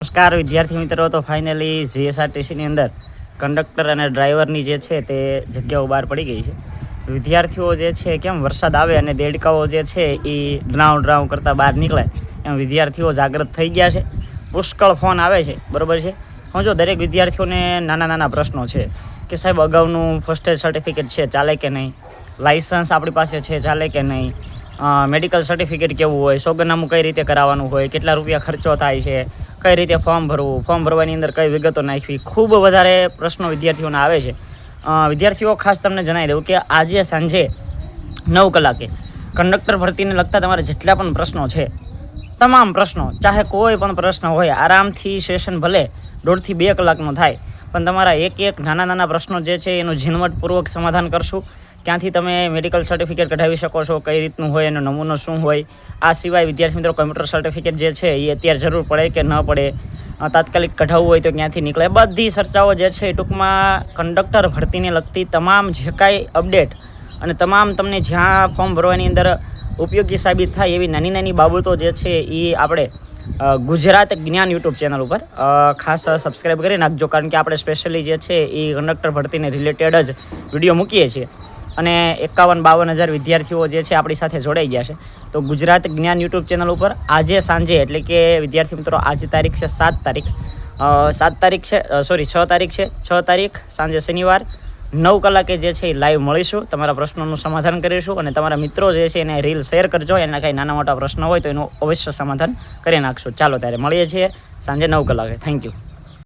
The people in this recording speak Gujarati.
નમસ્કાર વિદ્યાર્થી મિત્રો, તો ફાઇનલી જીએસઆરટીસીની અંદર કંડક્ટર અને ડ્રાઈવરની જે છે તે જગ્યાઓ બહાર પડી ગઈ છે. વિદ્યાર્થીઓ જે છે કેમ વરસાદ આવે અને દેડકાઓ જે છે એ ડ્રાઉં કરતાં બહાર નીકળે એમ વિદ્યાર્થીઓ જાગૃત થઈ ગયા છે. પુષ્કળ ફોન આવે છે, બરાબર છે. હું જો દરેક વિદ્યાર્થીઓને નાના પ્રશ્નો છે કે સાહેબ અગાઉનું ફર્સ્ટ એડ સર્ટિફિકેટ છે ચાલે કે નહીં, લાઇસન્સ આપણી પાસે છે ચાલે કે નહીં, મેડિકલ સર્ટિફિકેટ કેવું હોય, સોગંદનામું કઈ રીતે કરાવવાનું હોય, કેટલા રૂપિયા ખર્ચો થાય છે, કઈ રીતે ફોર્મ ભરવું, ફોર્મ ભરવાની અંદર કઈ વિગતો નાખવી, ખૂબ વધારે પ્રશ્નો વિદ્યાર્થીઓને આવે છે. વિદ્યાર્થીઓ ખાસ તમને જણાવી દઉં કે આજે સાંજે 9 કલાકે કંડક્ટર ભરતીને લગતા તમારે જેટલા પણ પ્રશ્નો છે, તમામ પ્રશ્નો, ચાહે કોઈ પણ પ્રશ્ન હોય, આરામથી સેશન ભલે 1.5 થી 2 કલાકનો થાય, પણ તમારા એક નાના પ્રશ્નો જે છે એનું ઝીણવટપૂર્વક સમાધાન કરશું. ક્યાંથી તમે મેડિકલ સર્ટિફિકેટ કઢાવી શકો છો, કઈ રીતનું હોય, એનો નમૂનો શું હોય. આ સિવાય વિદ્યાર્થી મિત્રો કમ્પ્યુટર સર્ટિફિકેટ જે છે એ અત્યારે જરૂર પડે કે ન પડે, તાત્કાલિક કઢાવવું હોય તો ક્યાંથી નીકળે, બધી ચર્ચાઓ જે છે એ ટૂંકમાં કંડક્ટર ભરતીને લગતી તમામ જે કાંઈ અપડેટ અને તમામ તમને જ્યાં ફોર્મ ભરવાની અંદર ઉપયોગી સાબિત થાય એવી નાની બાબતો જે છે એ આપણે ગુજરાત જ્ઞાન યુટ્યુબ ચેનલ ઉપર ખાસ સબસ્ક્રાઈબ કરી નાખજો, કારણ કે આપણે સ્પેશિયલી જે છે એ કંડક્ટર ભરતીને રિલેટેડ જ વિડીયો મૂકીએ છીએ. અને 51-52 હજાર વિદ્યાર્થીઓ જે છે આપણી સાથે જોડાઈ ગયા છે. તો ગુજરાત જ્ઞાન યુટ્યુબ ચેનલ ઉપર આજે સાંજે, એટલે કે વિદ્યાર્થી મિત્રો આજે તારીખ છે 6 તારીખ સાંજે શનિવાર 9 કલાકે જે છે એ લાઈવ મળીશું, તમારા પ્રશ્નોનું સમાધાન કરીશું. અને તમારા મિત્રો જે છે એને રીલ શેર કરજો, એના કાંઈ નાના મોટા પ્રશ્નો હોય તો એનું અવશ્ય સમાધાન કરી નાખશું. ચાલો ત્યારે મળીએ છીએ સાંજે 9 કલાકે. Thank you.